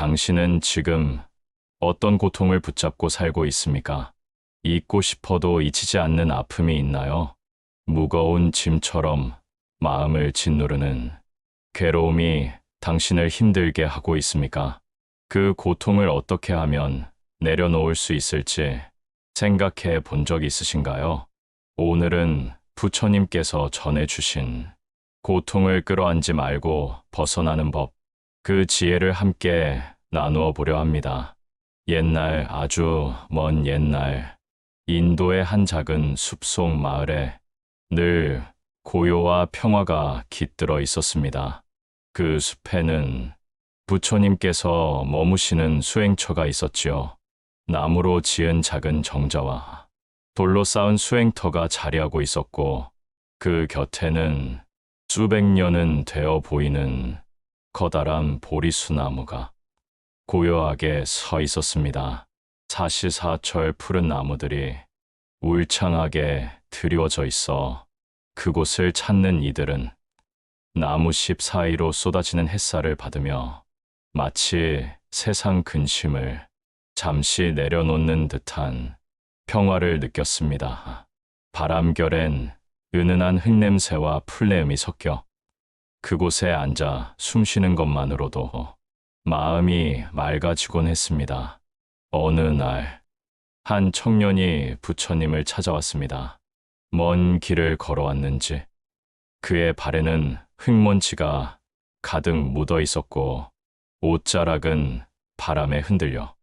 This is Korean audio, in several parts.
당신은 지금 어떤 고통을 붙잡고 살고 있습니까? 잊고 싶어도 잊히지 않는 아픔이 있나요? 무거운 짐처럼 마음을 짓누르는 괴로움이 당신을 힘들게 하고 있습니까? 그 고통을 어떻게 하면 내려놓을 수 있을지 생각해 본 적 있으신가요? 오늘은 부처님께서 전해주신 고통을 끌어안지 말고 벗어나는 법, 그 지혜를 함께 나누어 보려 합니다. 옛날, 아주 먼 옛날, 인도의 한 작은 숲속 마을에 늘 고요와 평화가 깃들어 있었습니다. 그 숲에는 부처님께서 머무시는 수행처가 있었지요. 나무로 지은 작은 정자와 돌로 쌓은 수행터가 자리하고 있었고, 그 곁에는 수백 년은 되어 보이는 커다란 보리수 나무가 고요하게 서 있었습니다. 사시사철 푸른 나무들이 울창하게 드리워져 있어 그곳을 찾는 이들은 나무잎 사이로 쏟아지는 햇살을 받으며 마치 세상 근심을 잠시 내려놓는 듯한 평화를 느꼈습니다. 바람결엔 은은한 흙냄새와 풀내음이 섞여 그곳에 앉아 숨 쉬는 것만으로도 마음이 맑아지곤 했습니다. 어느 날, 한 청년이 부처님을 찾아왔습니다. 먼 길을 걸어왔는지 그의 발에는 흙먼지가 가득 묻어 있었고, 옷자락은 바람에 흔들려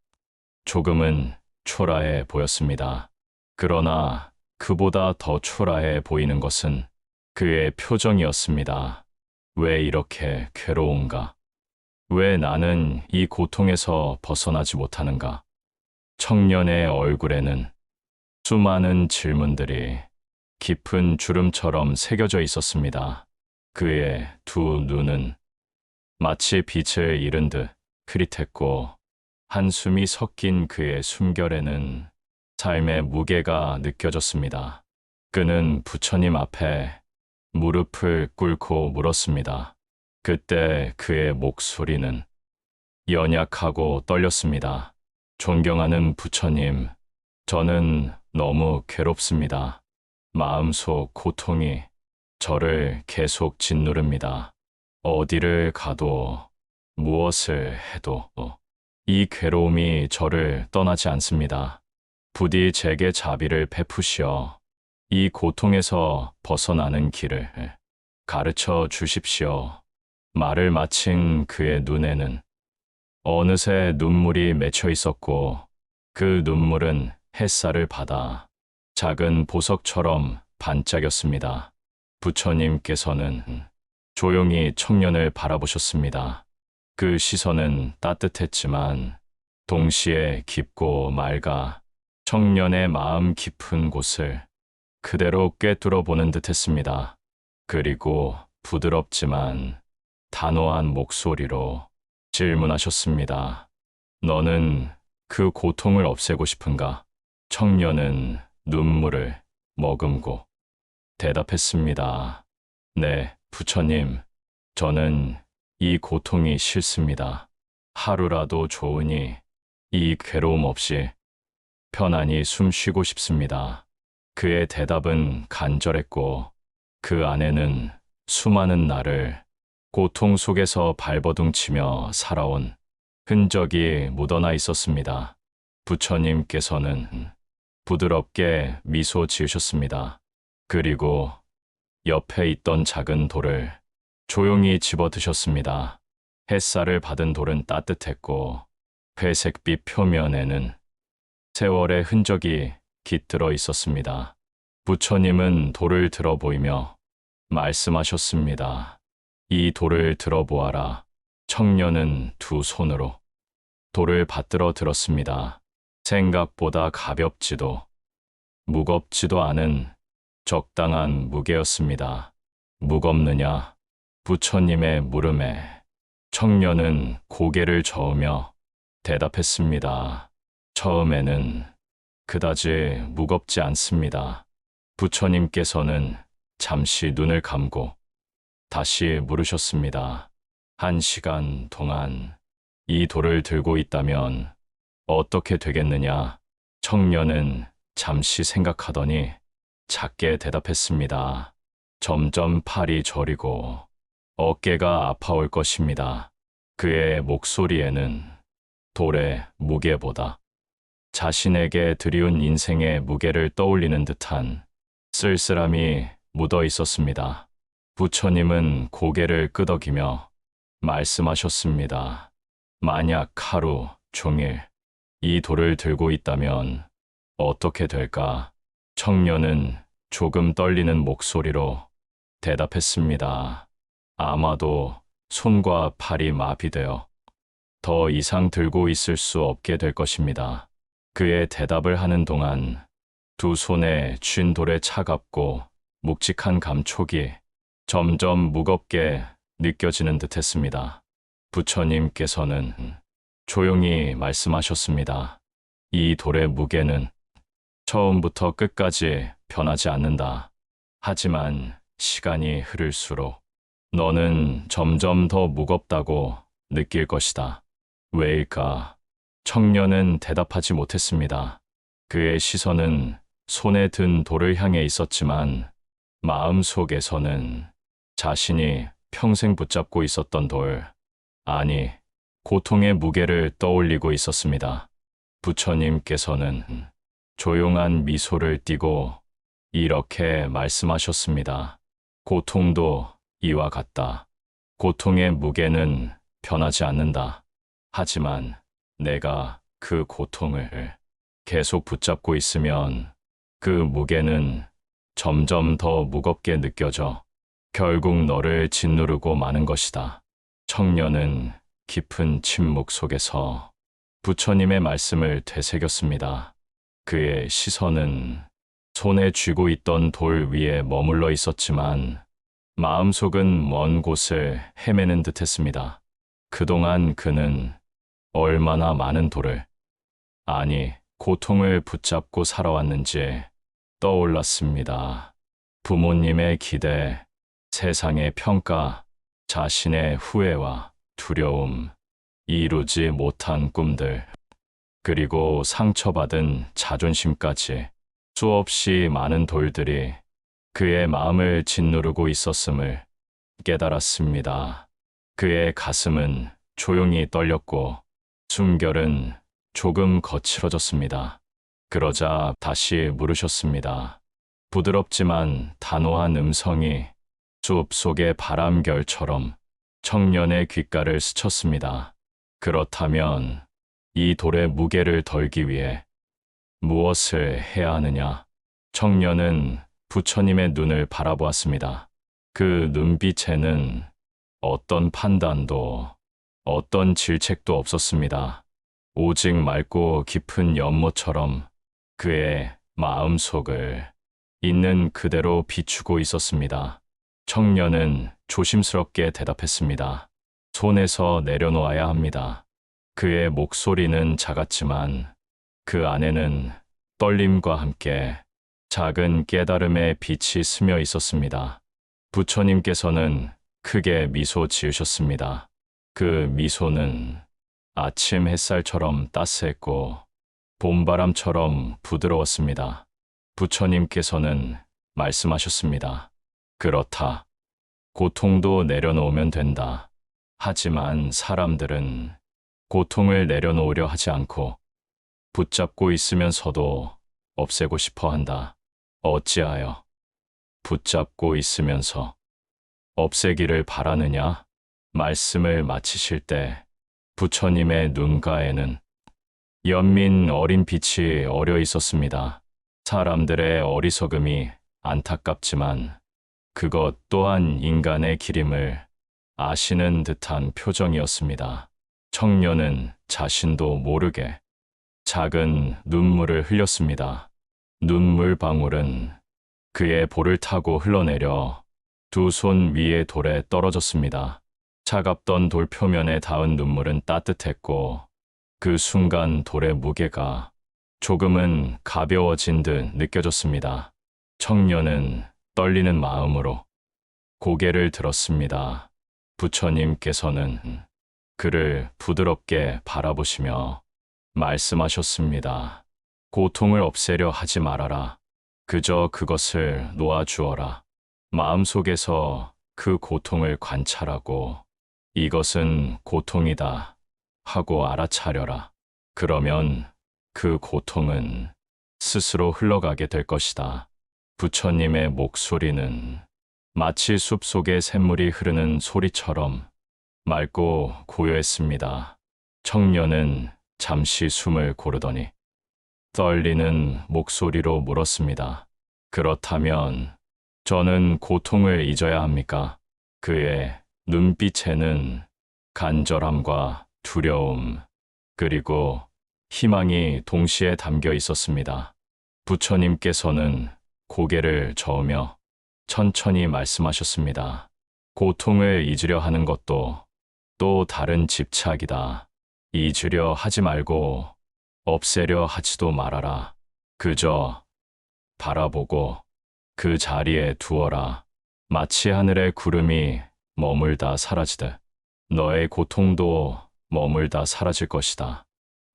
조금은 초라해 보였습니다. 그러나 그보다 더 초라해 보이는 것은 그의 표정이었습니다. 왜 이렇게 괴로운가? 왜 나는 이 고통에서 벗어나지 못하는가? 청년의 얼굴에는 수많은 질문들이 깊은 주름처럼 새겨져 있었습니다. 그의 두 눈은 마치 빛을 잃은 듯 흐릿했고, 한숨이 섞인 그의 숨결에는 삶의 무게가 느껴졌습니다. 그는 부처님 앞에 무릎을 꿇고 물었습니다. 그때 그의 목소리는 연약하고 떨렸습니다. 존경하는 부처님, 저는 너무 괴롭습니다. 마음속 고통이 저를 계속 짓누릅니다. 어디를 가도 무엇을 해도 이 괴로움이 저를 떠나지 않습니다. 부디 제게 자비를 베푸시어 이 고통에서 벗어나는 길을 가르쳐 주십시오. 말을 마친 그의 눈에는 어느새 눈물이 맺혀 있었고, 그 눈물은 햇살을 받아 작은 보석처럼 반짝였습니다. 부처님께서는 조용히 청년을 바라보셨습니다. 그 시선은 따뜻했지만 동시에 깊고 맑아 청년의 마음 깊은 곳을 그대로 꿰뚫어 보는 듯했습니다. 그리고 부드럽지만 단호한 목소리로 질문하셨습니다. 너는 그 고통을 없애고 싶은가? 청년은 눈물을 머금고 대답했습니다. 네, 부처님, 저는 이 고통이 싫습니다. 하루라도 좋으니 이 괴로움 없이 편안히 숨 쉬고 싶습니다. 그의 대답은 간절했고, 그 안에는 수많은 날을 고통 속에서 발버둥치며 살아온 흔적이 묻어나 있었습니다. 부처님께서는 부드럽게 미소 지으셨습니다. 그리고 옆에 있던 작은 돌을 조용히 집어 드셨습니다. 햇살을 받은 돌은 따뜻했고, 회색빛 표면에는 세월의 흔적이 깃들어 있었습니다. 부처님은 돌을 들어 보이며 말씀하셨습니다. 이 돌을 들어보아라. 청년은 두 손으로 돌을 받들어 들었습니다. 생각보다 가볍지도 무겁지도 않은 적당한 무게였습니다. 무겁느냐? 부처님의 물음에 청년은 고개를 저으며 대답했습니다. 처음에는 그다지 무겁지 않습니다. 부처님께서는 잠시 눈을 감고 다시 물으셨습니다. 1시간 동안 이 돌을 들고 있다면 어떻게 되겠느냐? 청년은 잠시 생각하더니 작게 대답했습니다. 점점 팔이 저리고 어깨가 아파올 것입니다. 그의 목소리에는 돌의 무게보다 자신에게 들이운 인생의 무게를 떠올리는 듯한 쓸쓸함이 묻어 있었습니다. 부처님은 고개를 끄덕이며 말씀하셨습니다. 만약 하루 종일 이 돌을 들고 있다면 어떻게 될까? 청년은 조금 떨리는 목소리로 대답했습니다. 아마도 손과 팔이 마비되어 더 이상 들고 있을 수 없게 될 것입니다. 그의 대답을 하는 동안 두 손에 쥔 돌의 차갑고 묵직한 감촉이 점점 무겁게 느껴지는 듯 했습니다. 부처님께서는 조용히 말씀하셨습니다. 이 돌의 무게는 처음부터 끝까지 변하지 않는다. 하지만 시간이 흐를수록 너는 점점 더 무겁다고 느낄 것이다. 왜일까? 청년은 대답하지 못했습니다. 그의 시선은 손에 든 돌을 향해 있었지만 마음 속에서는 자신이 평생 붙잡고 있었던 돌, 아니, 고통의 무게를 떠올리고 있었습니다. 부처님께서는 조용한 미소를 띠고 이렇게 말씀하셨습니다. 고통도 이와 같다. 고통의 무게는 변하지 않는다. 하지만 내가 그 고통을 계속 붙잡고 있으면 그 무게는 점점 더 무겁게 느껴져 결국 너를 짓누르고 마는 것이다. 청년은 깊은 침묵 속에서 부처님의 말씀을 되새겼습니다. 그의 시선은 손에 쥐고 있던 돌 위에 머물러 있었지만 마음속은 먼 곳을 헤매는 듯 했습니다. 그동안 그는 얼마나 많은 돌을, 아니, 고통을 붙잡고 살아왔는지 떠올랐습니다. 부모님의 기대, 세상의 평가, 자신의 후회와 두려움, 이루지 못한 꿈들, 그리고 상처받은 자존심까지 수없이 많은 돌들이 그의 마음을 짓누르고 있었음을 깨달았습니다. 그의 가슴은 조용히 떨렸고 숨결은 조금 거칠어졌습니다. 그러자 다시 물으셨습니다. 부드럽지만 단호한 음성이 숲 속의 바람결처럼 청년의 귓가를 스쳤습니다. 그렇다면 이 돌의 무게를 덜기 위해 무엇을 해야 하느냐? 청년은 부처님의 눈을 바라보았습니다. 그 눈빛에는 어떤 판단도, 어떤 질책도 없었습니다. 오직 맑고 깊은 연못처럼 그의 마음속을 있는 그대로 비추고 있었습니다. 청년은 조심스럽게 대답했습니다. 손에서 내려놓아야 합니다. 그의 목소리는 작았지만 그 안에는 떨림과 함께 작은 깨달음의 빛이 스며 있었습니다. 부처님께서는 크게 미소 지으셨습니다. 그 미소는 아침 햇살처럼 따스했고 봄바람처럼 부드러웠습니다. 부처님께서는 말씀하셨습니다. 그렇다. 고통도 내려놓으면 된다. 하지만 사람들은 고통을 내려놓으려 하지 않고 붙잡고 있으면서도 없애고 싶어 한다. 어찌하여 붙잡고 있으면서 없애기를 바라느냐? 말씀을 마치실 때 부처님의 눈가에는 연민 어린 빛이 어려 있었습니다. 사람들의 어리석음이 안타깝지만 그것 또한 인간의 기림을 아시는 듯한 표정이었습니다. 청년은 자신도 모르게 작은 눈물을 흘렸습니다. 눈물 방울은 그의 볼을 타고 흘러내려 두 손 위의 돌에 떨어졌습니다. 차갑던 돌 표면에 닿은 눈물은 따뜻했고 그 순간 돌의 무게가 조금은 가벼워진 듯 느껴졌습니다. 청년은 떨리는 마음으로 고개를 들었습니다. 부처님께서는 그를 부드럽게 바라보시며 말씀하셨습니다. 고통을 없애려 하지 말아라. 그저 그것을 놓아주어라. 마음속에서 그 고통을 관찰하고 이것은 고통이다 하고 알아차려라. 그러면 그 고통은 스스로 흘러가게 될 것이다. 부처님의 목소리는 마치 숲속의 샘물이 흐르는 소리처럼 맑고 고요했습니다. 청년은 잠시 숨을 고르더니 떨리는 목소리로 물었습니다. 그렇다면 저는 고통을 잊어야 합니까? 그의 눈빛에는 간절함과 두려움, 그리고 희망이 동시에 담겨 있었습니다. 부처님께서는 고개를 저으며 천천히 말씀하셨습니다. 고통을 잊으려 하는 것도 또 다른 집착이다. 잊으려 하지 말고 없애려 하지도 말아라. 그저 바라보고 그 자리에 두어라. 마치 하늘의 구름이 머물다 사라지듯 너의 고통도 머물다 사라질 것이다.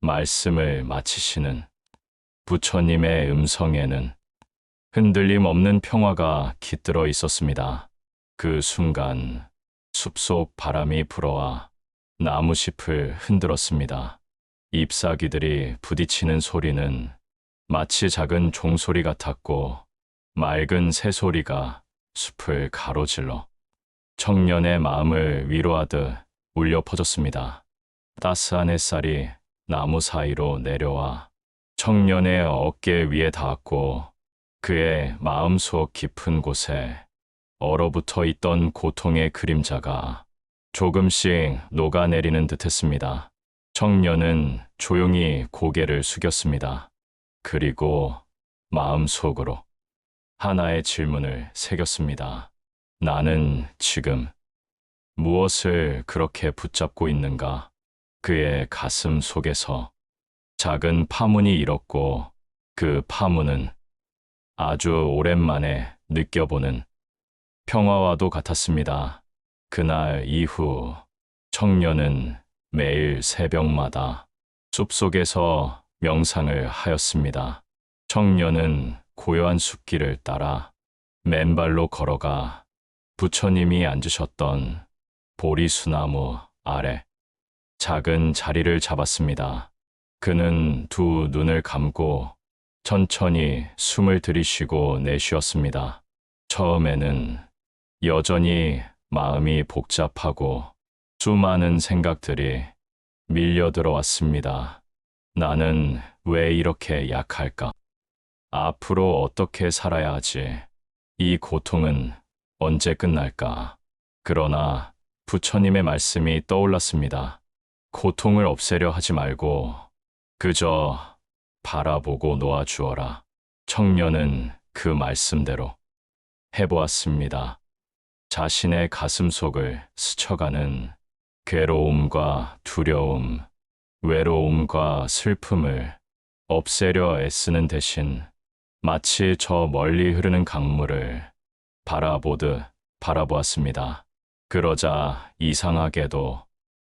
말씀을 마치시는 부처님의 음성에는 흔들림 없는 평화가 깃들어 있었습니다. 그 순간 숲속 바람이 불어와 나무잎을 흔들었습니다. 잎사귀들이 부딪히는 소리는 마치 작은 종소리 같았고 맑은 새소리가 숲을 가로질러 청년의 마음을 위로하듯 울려 퍼졌습니다. 따스한 햇살이 나무 사이로 내려와 청년의 어깨 위에 닿았고 그의 마음속 깊은 곳에 얼어붙어 있던 고통의 그림자가 조금씩 녹아내리는 듯했습니다. 청년은 조용히 고개를 숙였습니다. 그리고 마음속으로 하나의 질문을 새겼습니다. 나는 지금 무엇을 그렇게 붙잡고 있는가? 그의 가슴 속에서 작은 파문이 일었고 그 파문은 아주 오랜만에 느껴보는 평화와도 같았습니다. 그날 이후 청년은 매일 새벽마다 숲속에서 명상을 하였습니다. 청년은 고요한 숲길을 따라 맨발로 걸어가 부처님이 앉으셨던 보리수나무 아래 작은 자리를 잡았습니다. 그는 두 눈을 감고 천천히 숨을 들이쉬고 내쉬었습니다. 처음에는 여전히 마음이 복잡하고 수많은 생각들이 밀려 들어왔습니다. 나는 왜 이렇게 약할까? 앞으로 어떻게 살아야 하지? 이 고통은 언제 끝날까? 그러나 부처님의 말씀이 떠올랐습니다. 고통을 없애려 하지 말고 그저 바라보고 놓아주어라. 청년은 그 말씀대로 해보았습니다. 자신의 가슴속을 스쳐가는 괴로움과 두려움, 외로움과 슬픔을 없애려 애쓰는 대신 마치 저 멀리 흐르는 강물을 바라보듯 바라보았습니다. 그러자 이상하게도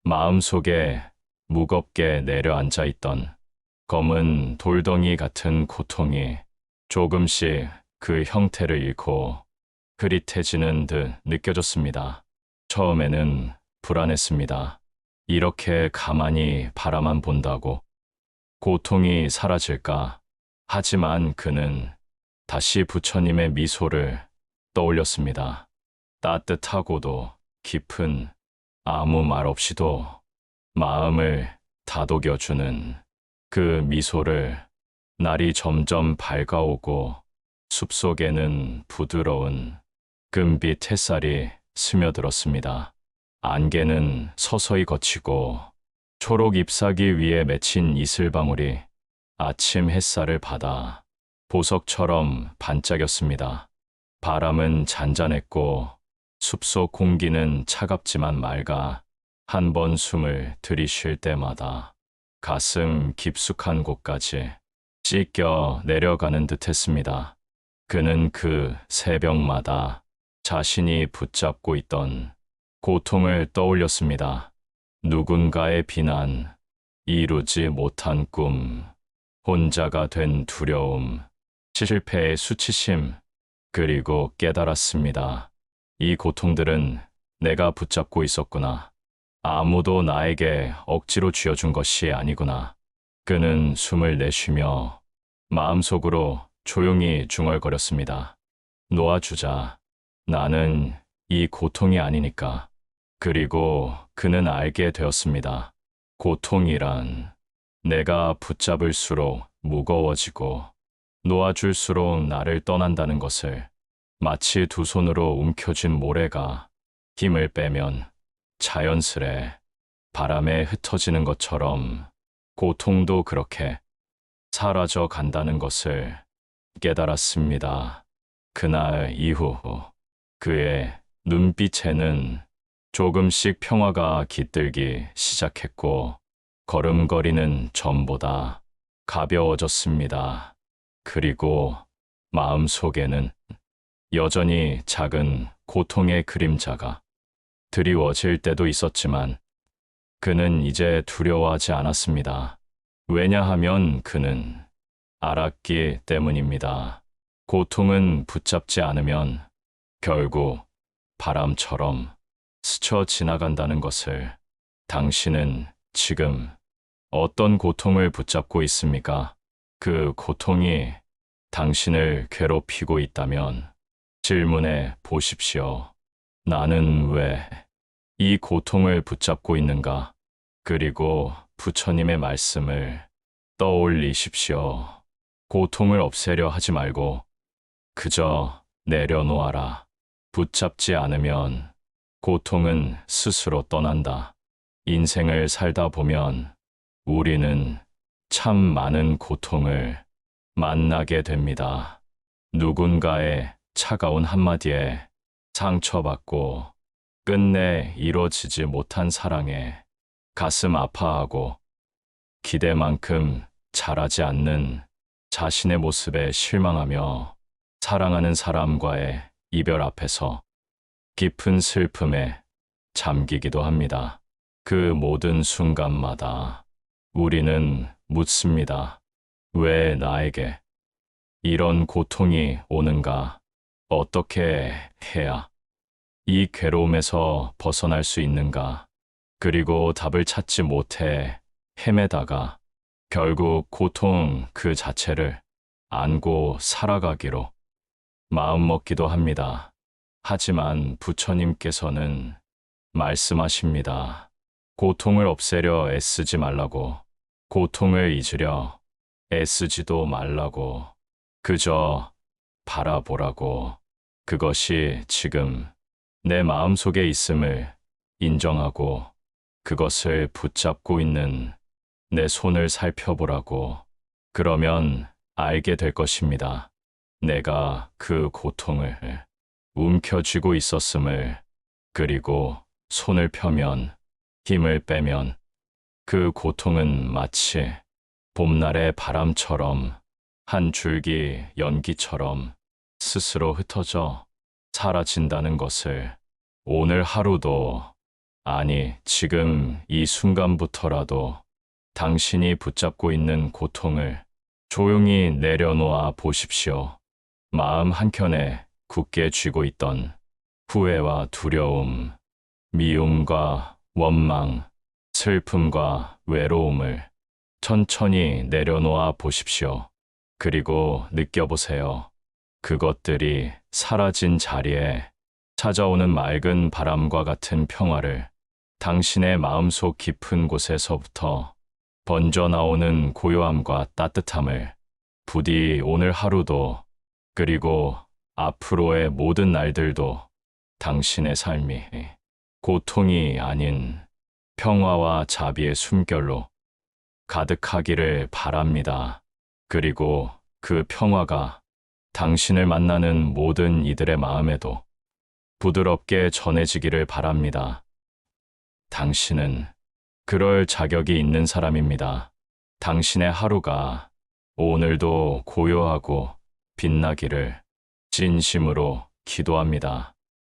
마음속에 무겁게 내려앉아 있던 검은 돌덩이 같은 고통이 조금씩 그 형태를 잃고 흐릿해지는 듯 느껴졌습니다. 처음에는 불안했습니다. 이렇게 가만히 바라만 본다고 고통이 사라질까? 하지만 그는 다시 부처님의 미소를 떠올렸습니다. 따뜻하고도 깊은 아무 말 없이도 마음을 다독여주는 그 미소를 날이 점점 밝아오고 숲속에는 부드러운 금빛 햇살이 스며들었습니다. 안개는 서서히 걷히고 초록 잎사귀 위에 맺힌 이슬방울이 아침 햇살을 받아 보석처럼 반짝였습니다. 바람은 잔잔했고 숲속 공기는 차갑지만 맑아 한 번 숨을 들이쉴 때마다 가슴 깊숙한 곳까지 씻겨 내려가는 듯했습니다. 그는 그 새벽마다 자신이 붙잡고 있던 고통을 떠올렸습니다. 누군가의 비난, 이루지 못한 꿈, 혼자가 된 두려움, 실패의 수치심, 그리고 깨달았습니다. 이 고통들은 내가 붙잡고 있었구나. 아무도 나에게 억지로 쥐어준 것이 아니구나. 그는 숨을 내쉬며 마음속으로 조용히 중얼거렸습니다. 놓아주자. 나는 이 고통이 아니니까. 그리고 그는 알게 되었습니다. 고통이란 내가 붙잡을수록 무거워지고 놓아줄수록 나를 떠난다는 것을, 마치 두 손으로 움켜쥔 모래가 힘을 빼면 자연스레 바람에 흩어지는 것처럼 고통도 그렇게 사라져 간다는 것을 깨달았습니다. 그날 이후 그의 눈빛에는 조금씩 평화가 깃들기 시작했고, 걸음걸이는 전보다 가벼워졌습니다. 그리고 마음속에는 여전히 작은 고통의 그림자가 드리워질 때도 있었지만, 그는 이제 두려워하지 않았습니다. 왜냐하면 그는 알았기 때문입니다. 고통은 붙잡지 않으면 결국 바람처럼 스쳐 지나간다는 것을. 당신은 지금 어떤 고통을 붙잡고 있습니까? 그 고통이 당신을 괴롭히고 있다면 질문해 보십시오. 나는 왜 이 고통을 붙잡고 있는가? 그리고 부처님의 말씀을 떠올리십시오. 고통을 없애려 하지 말고 그저 내려놓아라. 붙잡지 않으면 고통은 스스로 떠난다. 인생을 살다 보면 우리는 참 많은 고통을 만나게 됩니다. 누군가의 차가운 한마디에 상처받고, 끝내 이루어지지 못한 사랑에 가슴 아파하고, 기대만큼 자라지 않는 자신의 모습에 실망하며, 사랑하는 사람과의 이별 앞에서 깊은 슬픔에 잠기기도 합니다. 그 모든 순간마다 우리는 묻습니다. 왜 나에게 이런 고통이 오는가? 어떻게 해야 이 괴로움에서 벗어날 수 있는가? 그리고 답을 찾지 못해 헤매다가 결국 고통 그 자체를 안고 살아가기로 마음먹기도 합니다. 하지만 부처님께서는 말씀하십니다. 고통을 없애려 애쓰지 말라고, 고통을 잊으려 애쓰지도 말라고, 그저 바라보라고. 그것이 지금 내 마음속에 있음을 인정하고, 그것을 붙잡고 있는 내 손을 살펴보라고. 그러면 알게 될 것입니다. 내가 그 고통을 움켜쥐고 있었음을. 그리고 손을 펴면, 힘을 빼면 그 고통은 마치 봄날의 바람처럼, 한 줄기 연기처럼 스스로 흩어져 사라진다는 것을, 오늘 하루도, 아니 지금 이 순간부터라도 당신이 붙잡고 있는 고통을 조용히 내려놓아 보십시오. 마음 한켠에 굳게 쥐고 있던 후회와 두려움, 미움과 원망, 슬픔과 외로움을 천천히 내려놓아 보십시오. 그리고 느껴보세요. 그것들이 사라진 자리에 찾아오는 맑은 바람과 같은 평화를, 당신의 마음속 깊은 곳에서부터 번져나오는 고요함과 따뜻함을. 부디 오늘 하루도, 그리고 앞으로의 모든 날들도 당신의 삶이 고통이 아닌 평화와 자비의 숨결로 가득하기를 바랍니다. 그리고 그 평화가 당신을 만나는 모든 이들의 마음에도 부드럽게 전해지기를 바랍니다. 당신은 그럴 자격이 있는 사람입니다. 당신의 하루가 오늘도 고요하고 빛나기를 진심으로 기도합니다.